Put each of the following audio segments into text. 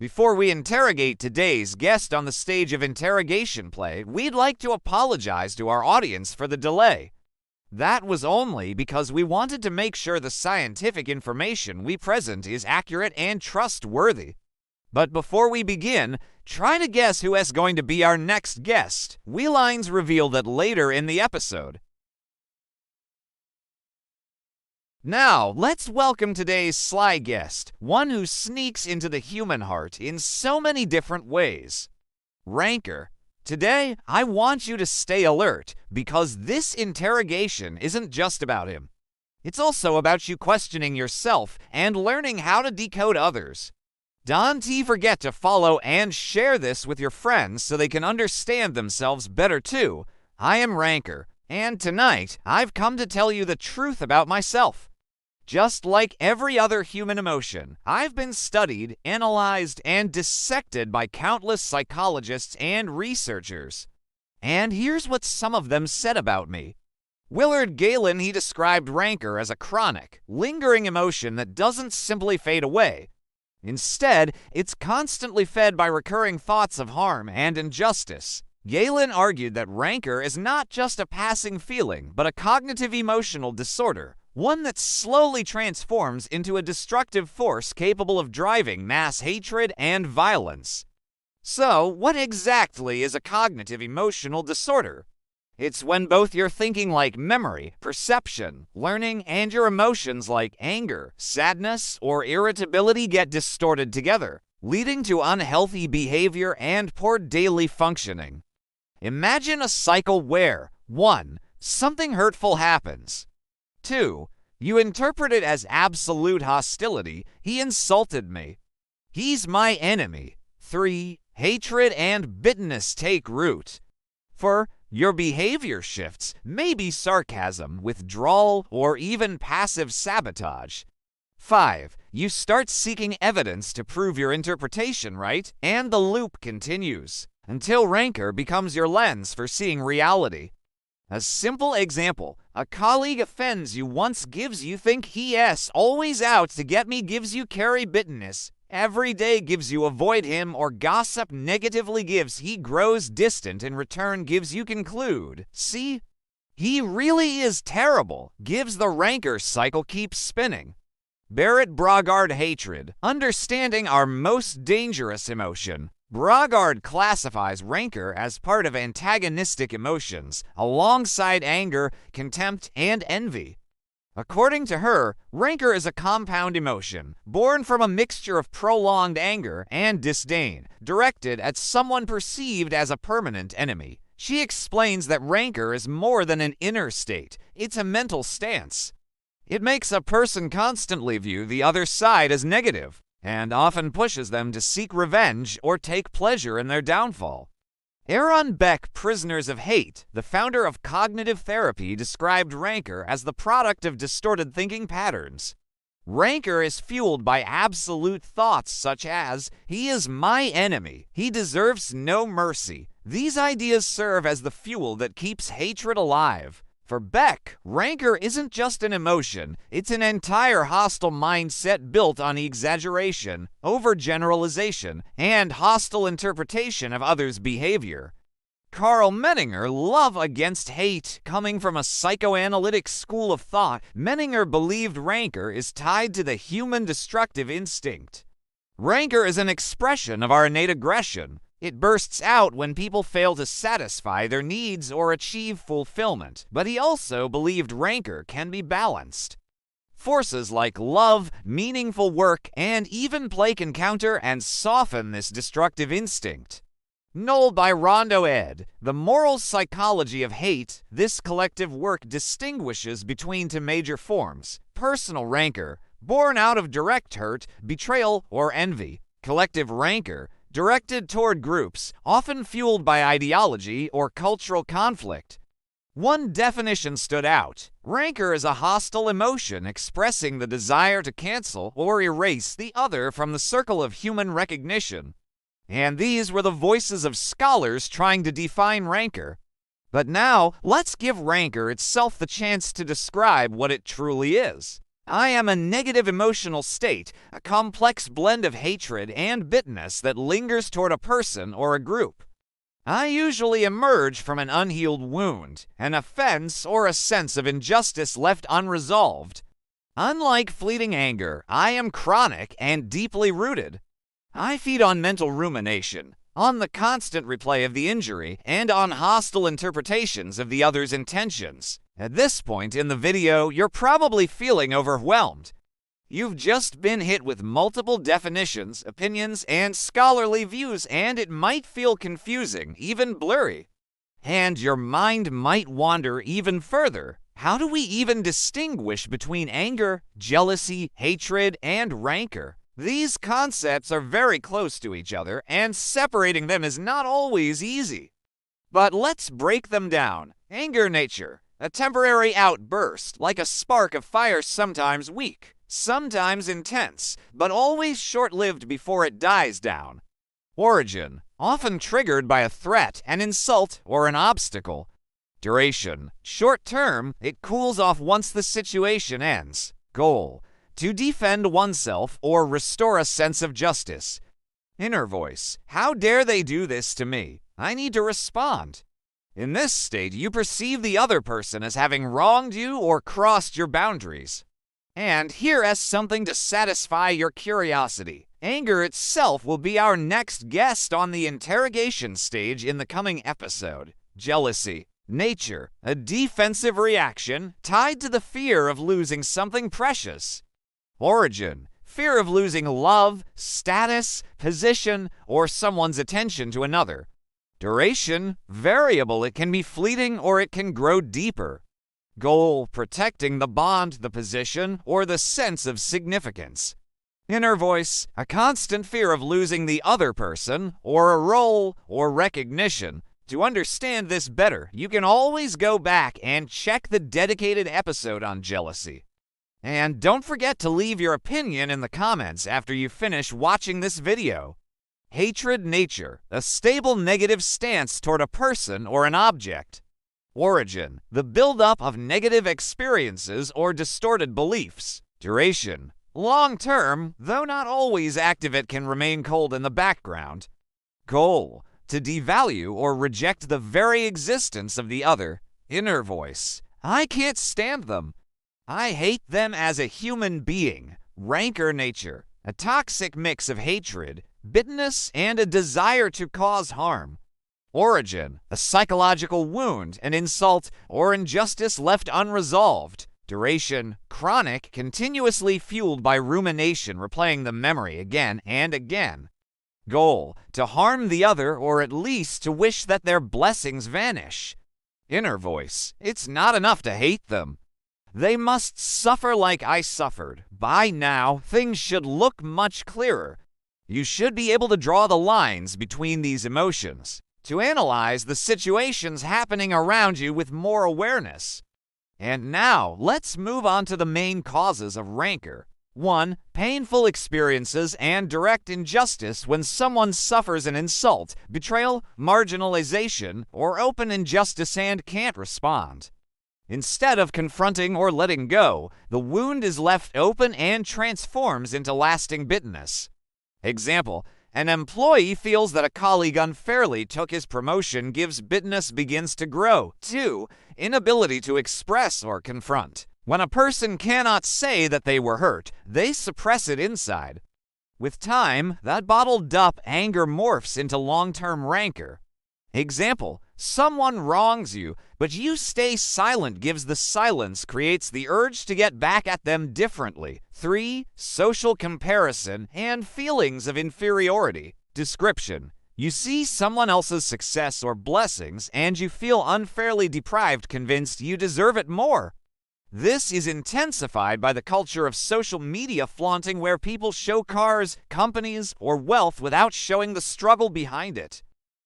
Before we interrogate today's guest on the stage of interrogation play, we'd like to apologize to our audience for the delay. That was only because we wanted to make sure the scientific information we present is accurate and trustworthy. But before we begin, try to guess who is going to be our next guest. We lines reveal that later in the episode. Now, let's welcome today's sly guest, one who sneaks into the human heart in so many different ways. Rancor. Today, I want you to stay alert, because this interrogation isn't just about him. It's also about you questioning yourself and learning how to decode others. Don't forget to follow and share this with your friends so they can understand themselves better too. I am Rancor, and tonight, I've come to tell you the truth about myself. Just like every other human emotion, I've been studied, analyzed, and dissected by countless psychologists and researchers. And here's what some of them said about me. Willard Galen, he described rancor as a chronic, lingering emotion that doesn't simply fade away. Instead, it's constantly fed by recurring thoughts of harm and injustice. Galen argued that rancor is not just a passing feeling, but a cognitive emotional disorder, one that slowly transforms into a destructive force capable of driving mass hatred and violence. So, what exactly is a cognitive emotional disorder? It's when both your thinking like memory, perception, learning, and your emotions like anger, sadness, or irritability get distorted together, leading to unhealthy behavior and poor daily functioning. Imagine a cycle where 1. Something hurtful happens. 2. You interpret it as absolute hostility. He insulted me. He's my enemy. 3. Hatred and bitterness take root. 4. Your behavior shifts, maybe sarcasm, withdrawal, or even passive sabotage. 5. You start seeking evidence to prove your interpretation right, and the loop continues, until rancor becomes your lens for seeing reality. A simple example, a colleague offends you once gives you think he always out to get me gives you carry bitterness. Every day gives you avoid him or gossip negatively gives he grows distant in return gives you conclude. See? He really is terrible, gives the rancor cycle keeps spinning. Barrett Brogard hatred, understanding our most dangerous emotion. Brogard classifies rancor as part of antagonistic emotions, alongside anger, contempt, and envy. According to her, rancor is a compound emotion, born from a mixture of prolonged anger and disdain, directed at someone perceived as a permanent enemy. She explains that rancor is more than an inner state, it's a mental stance. It makes a person constantly view the other side as negative, and often pushes them to seek revenge or take pleasure in their downfall. Aaron Beck, Prisoners of Hate, the founder of cognitive therapy, described rancor as the product of distorted thinking patterns. Rancor is fueled by absolute thoughts such as, he is my enemy, he deserves no mercy. These ideas serve as the fuel that keeps hatred alive. For Beck, rancor isn't just an emotion, it's an entire hostile mindset built on exaggeration, overgeneralization, and hostile interpretation of others' behavior. Carl Menninger, Love Against Hate, coming from a psychoanalytic school of thought, Menninger believed rancor is tied to the human destructive instinct. Rancor is an expression of our innate aggression. It bursts out when people fail to satisfy their needs or achieve fulfillment, but he also believed rancor can be balanced. Forces like love, meaningful work, and even play can counter and soften this destructive instinct. Noel by Rondo Ed, The Moral Psychology of Hate, this collective work distinguishes between two major forms: personal rancor, born out of direct hurt, betrayal, or envy; collective rancor, directed toward groups, often fueled by ideology or cultural conflict. One definition stood out. Rancor is a hostile emotion expressing the desire to cancel or erase the other from the circle of human recognition. And these were the voices of scholars trying to define rancor. But now, let's give rancor itself the chance to describe what it truly is. I am a negative emotional state, a complex blend of hatred and bitterness that lingers toward a person or a group. I usually emerge from an unhealed wound, an offense, or a sense of injustice left unresolved. Unlike fleeting anger, I am chronic and deeply rooted. I feed on mental rumination, on the constant replay of the injury, and on hostile interpretations of the other's intentions. At this point in the video, you're probably feeling overwhelmed. You've just been hit with multiple definitions, opinions, and scholarly views, and it might feel confusing, even blurry. And your mind might wander even further. How do we even distinguish between anger, jealousy, hatred, and rancor? These concepts are very close to each other, and separating them is not always easy. But let's break them down. Anger nature, a temporary outburst, like a spark of fire, sometimes weak, sometimes intense, but always short-lived before it dies down. Origin, often triggered by a threat, an insult, or an obstacle. Duration, short-term, it cools off once the situation ends. Goal, to defend oneself or restore a sense of justice. Inner voice, how dare they do this to me? I need to respond. In this state, you perceive the other person as having wronged you or crossed your boundaries. And here is something to satisfy your curiosity. Anger itself will be our next guest on the interrogation stage in the coming episode. Jealousy. Nature, a defensive reaction tied to the fear of losing something precious. Origin, fear of losing love, status, position, or someone's attention to another. Duration, variable, it can be fleeting or it can grow deeper. Goal, protecting the bond, the position, or the sense of significance. Inner voice, a constant fear of losing the other person, or a role, or recognition. To understand this better, you can always go back and check the dedicated episode on jealousy. And don't forget to leave your opinion in the comments after you finish watching this video. Hatred nature, a stable negative stance toward a person or an object. Origin, the buildup of negative experiences or distorted beliefs. Duration, long-term, though not always active, it can remain cold in the background. Goal, to devalue or reject the very existence of the other. Inner voice, I can't stand them. I hate them as a human being. Rancor nature, a toxic mix of hatred, bitterness, and a desire to cause harm. Origin, a psychological wound, an insult, or injustice left unresolved. Duration, chronic, continuously fueled by rumination, replaying the memory again and again. Goal, to harm the other or at least to wish that their blessings vanish. Inner voice, it's not enough to hate them. They must suffer like I suffered. By now, things should look much clearer. You should be able to draw the lines between these emotions, to analyze the situations happening around you with more awareness. And now, let's move on to the main causes of rancor. 1. Painful experiences and direct injustice when someone suffers an insult, betrayal, marginalization, or open injustice and can't respond. Instead of confronting or letting go, the wound is left open and transforms into lasting bitterness. Example, an employee feels that a colleague unfairly took his promotion, gives bitterness begins to grow. 2. Inability to express or confront. When a person cannot say that they were hurt, they suppress it inside. With time, that bottled up anger morphs into long-term rancor. Example, someone wrongs you, but you stay silent. Gives the silence creates the urge to get back at them differently. 3. Social comparison and feelings of inferiority. Description, you see someone else's success or blessings and you feel unfairly deprived, convinced you deserve it more. This is intensified by the culture of social media flaunting, where people show cars, companies, or wealth without showing the struggle behind it.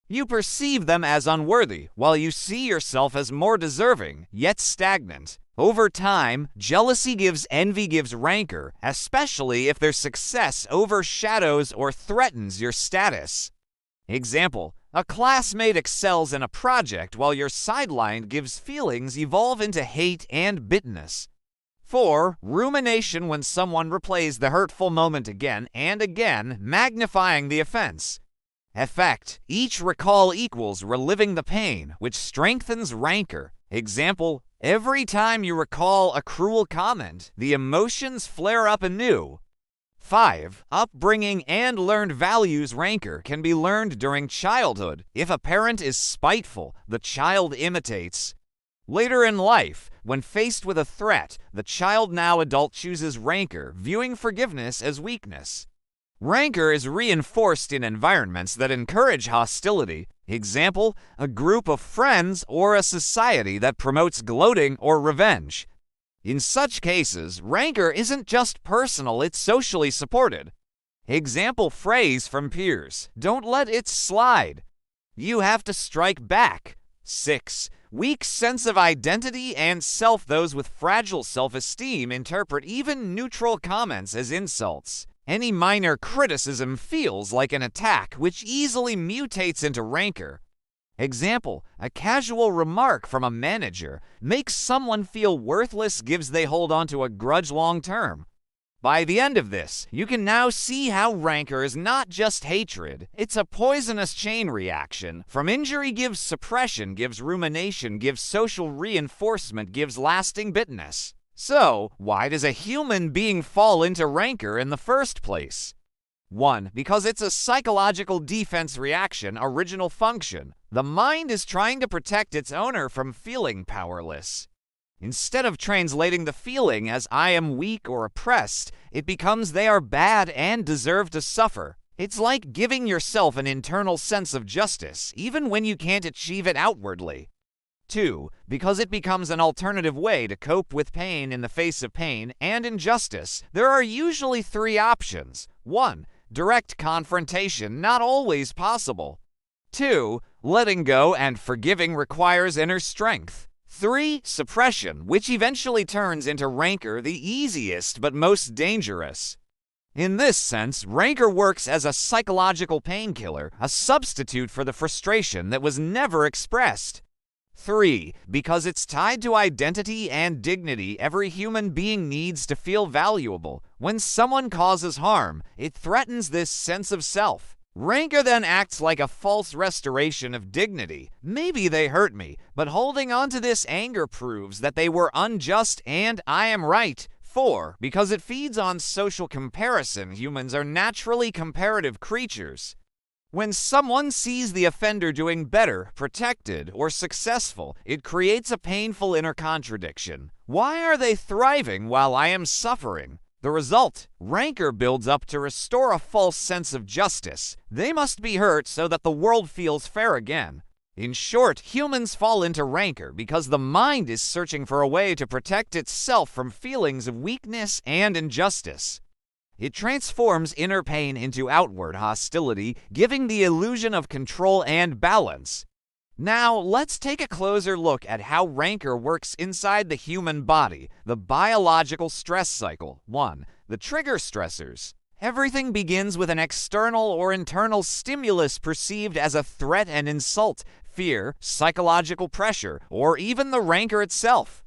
You perceive them as unworthy, while you see yourself as more deserving, yet stagnant. Over time, jealousy gives envy, gives rancor, especially if their success overshadows or threatens your status. Example, a classmate excels in a project while your sideline gives feelings evolve into hate and bitterness. 4. Rumination, when someone replays the hurtful moment again and again, magnifying the offense. Effect: each recall equals reliving the pain, which strengthens rancor. Example: every time you recall a cruel comment, the emotions flare up anew. 5. Upbringing and learned values. Rancor can be learned during childhood. If a parent is spiteful, the child imitates. Later in life, when faced with a threat, the child, now adult, chooses rancor, viewing forgiveness as weakness. Rancor is reinforced in environments that encourage hostility. Example: a group of friends or a society that promotes gloating or revenge. In such cases, rancor isn't just personal, it's socially supported. Example phrase from peers: don't let it slide. You have to strike back. 6. Weak sense of identity and self. Those with fragile self-esteem interpret even neutral comments as insults. Any minor criticism feels like an attack, which easily mutates into rancor. Example: a casual remark from a manager makes someone feel worthless, gives they hold on to a grudge long term. By the end of this, you can now see how rancor is not just hatred, it's a poisonous chain reaction. From injury gives suppression, gives rumination, gives social reinforcement, gives lasting bitterness. So, why does a human being fall into rancor in the first place? 1. Because it's a psychological defense reaction. Original function: the mind is trying to protect its owner from feeling powerless. Instead of translating the feeling as I am weak or oppressed, it becomes they are bad and deserve to suffer. It's like giving yourself an internal sense of justice, even when you can't achieve it outwardly. 2. Because it becomes an alternative way to cope with pain. In the face of pain and injustice, there are usually 3 options. 1. Direct confrontation, not always possible. 2. Letting go and forgiving requires inner strength. 3. Suppression, which eventually turns into rancor, the easiest but most dangerous. In this sense, rancor works as a psychological painkiller, a substitute for the frustration that was never expressed. 3. Because it's tied to identity and dignity. Every human being needs to feel valuable. When someone causes harm, it threatens this sense of self. Rancor then acts like a false restoration of dignity. Maybe they hurt me, but holding on to this anger proves that they were unjust and I am right. 4. Because it feeds on social comparison. Humans are naturally comparative creatures. When someone sees the offender doing better, protected, or successful, it creates a painful inner contradiction. Why are they thriving while I am suffering? The result: rancor builds up to restore a false sense of justice. They must be hurt so that the world feels fair again. In short, humans fall into rancor because the mind is searching for a way to protect itself from feelings of weakness and injustice. It transforms inner pain into outward hostility, giving the illusion of control and balance. Now, let's take a closer look at how rancor works inside the human body. The biological stress cycle. 1. The trigger stressors. Everything begins with an external or internal stimulus perceived as a threat and insult, fear, psychological pressure, or even the rancor itself.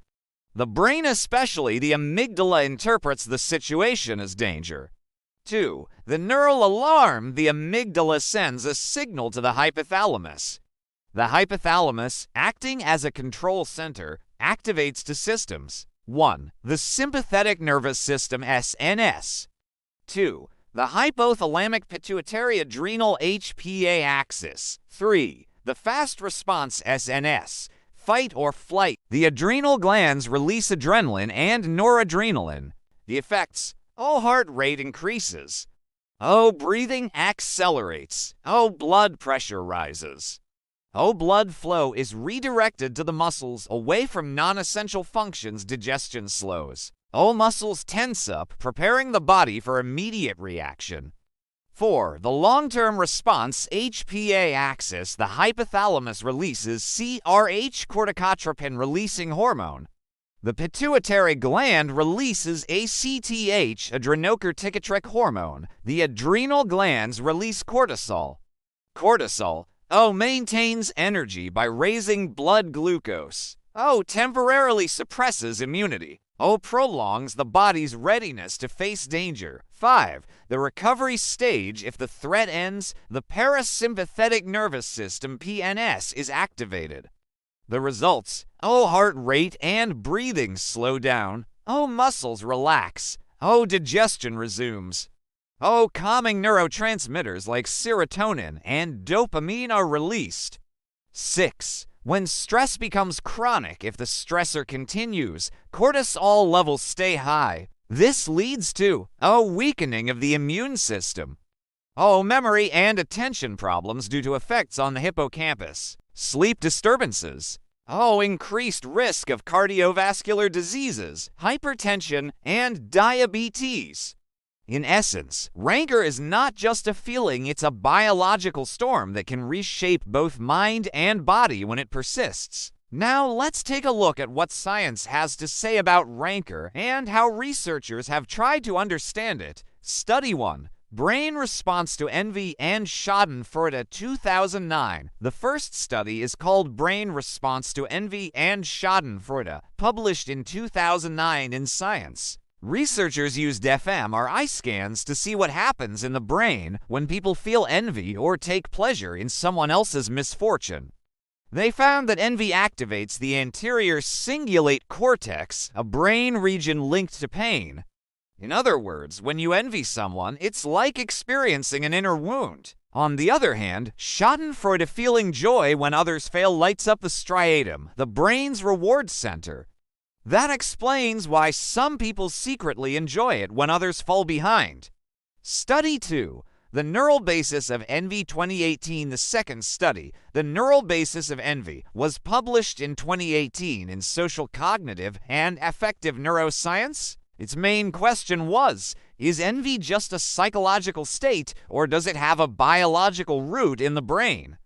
The brain, especially the amygdala, interprets the situation as danger. 2. The neural alarm. The amygdala sends a signal to the hypothalamus. The hypothalamus, acting as a control center, activates two systems. 1. The sympathetic nervous system, SNS. 2. The hypothalamic pituitary adrenal HPA axis. 3. The fast response SNS. Fight or flight. The adrenal glands release adrenaline and noradrenaline. The effects: O, heart rate increases. O, breathing accelerates. O, blood pressure rises. O, blood flow is redirected to the muscles away from non-essential functions. Digestion slows. O, muscles tense up, preparing the body for immediate reaction. 4. The long-term response HPA axis. The hypothalamus releases CRH, corticotropin-releasing hormone. The pituitary gland releases ACTH, adrenocorticotropic hormone. The adrenal glands release cortisol. Cortisol, O, maintains energy by raising blood glucose. O, temporarily suppresses immunity. O prolongs the body's readiness to face danger. 5. The recovery stage, if the threat ends, the parasympathetic nervous system PNS is activated. The results: O heart rate and breathing slow down. O muscles relax. O digestion resumes. O calming neurotransmitters like serotonin and dopamine are released. 6. When stress becomes chronic, if the stressor continues, cortisol levels stay high. This leads to a weakening of the immune system. Memory and attention problems due to effects on the hippocampus. Sleep disturbances. Increased risk of cardiovascular diseases, hypertension, and diabetes. In essence, rancor is not just a feeling, it's a biological storm that can reshape both mind and body when it persists. Now let's take a look at what science has to say about rancor and how researchers have tried to understand it. Study 1. Brain Response to Envy and Schadenfreude 2009. The first study is called Brain Response to Envy and Schadenfreude, published in 2009 in Science. Researchers used fMRI scans to see what happens in the brain when people feel envy or take pleasure in someone else's misfortune. They found that envy activates the anterior cingulate cortex, a brain region linked to pain. In other words, when you envy someone, it's like experiencing an inner wound. On the other hand, Schadenfreude, feeling joy when others fail, lights up the striatum, the brain's reward center. That explains why some people secretly enjoy it when others fall behind. Study 2. The Neural Basis of Envy 2018. The second study, The Neural Basis of Envy, was published in 2018 in Social Cognitive and Affective Neuroscience. Its main question was, is envy just a psychological state, or does it have a biological root in the brain?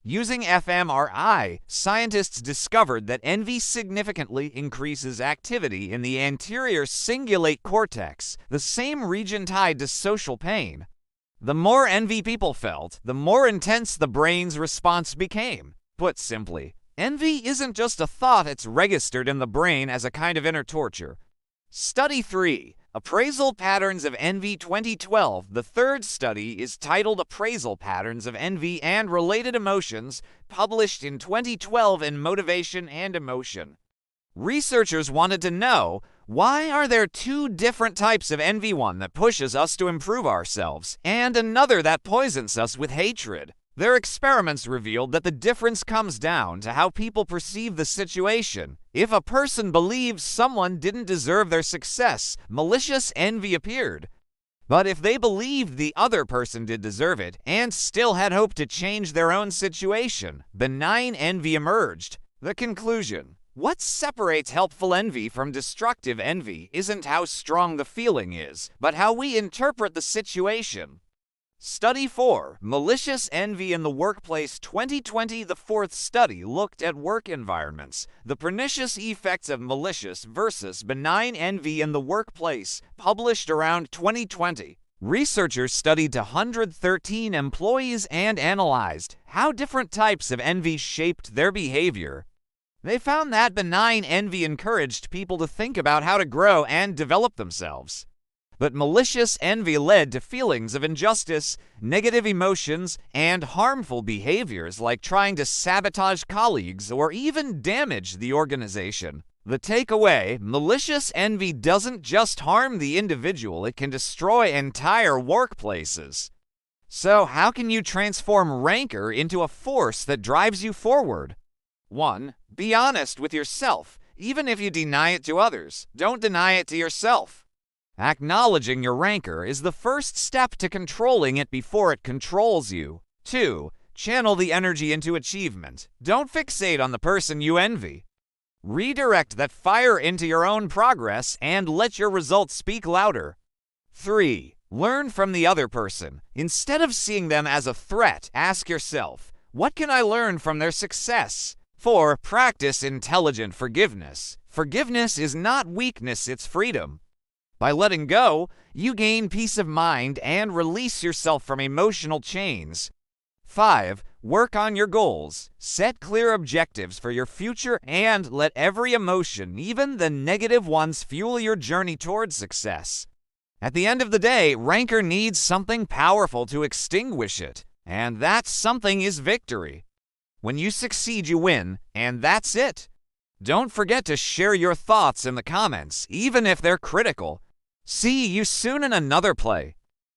Using fMRI, scientists discovered that envy significantly increases activity in the anterior cingulate cortex, the same region tied to social pain. The more envy people felt, the more intense the brain's response became. Put simply, envy isn't just a thought, it's registered in the brain as a kind of inner torture. Study 3. Appraisal Patterns of Envy 2012. The third study is titled Appraisal Patterns of Envy and Related Emotions, published in 2012 in Motivation and Emotion. Researchers wanted to know, why are there two different types of envy, one that pushes us to improve ourselves, and another that poisons us with hatred? Their experiments revealed that the difference comes down to how people perceive the situation. If a person believes someone didn't deserve their success, malicious envy appeared. But if they believed the other person did deserve it and still had hope to change their own situation, benign envy emerged. The conclusion: what separates helpful envy from destructive envy isn't how strong the feeling is, but how we interpret the situation. Study 4. Malicious Envy in the Workplace 2020. The fourth study looked at work environments, the pernicious effects of malicious versus benign envy in the workplace, published around 2020. Researchers studied 113 employees and analyzed how different types of envy shaped their behavior. They found that benign envy encouraged people to think about how to grow and develop themselves. But malicious envy led to feelings of injustice, negative emotions, and harmful behaviors like trying to sabotage colleagues or even damage the organization. The takeaway: malicious envy doesn't just harm the individual, it can destroy entire workplaces. So how can you transform rancor into a force that drives you forward? 1. Be honest with yourself. Even if you deny it to others, don't deny it to yourself. Acknowledging your rancor is the first step to controlling it before it controls you. 2. Channel the energy into achievement. Don't fixate on the person you envy. Redirect that fire into your own progress and let your results speak louder. 3. Learn from the other person. Instead of seeing them as a threat, ask yourself, what can I learn from their success? 4. Practice intelligent forgiveness. Forgiveness is not weakness, it's freedom. By letting go, you gain peace of mind and release yourself from emotional chains. 5. Work on your goals, set clear objectives for your future, and let every emotion, even the negative ones, fuel your journey towards success. At the end of the day, rancor needs something powerful to extinguish it, and that something is victory. When you succeed, you win, and that's it. Don't forget to share your thoughts in the comments, even if they're critical. See you soon in another play.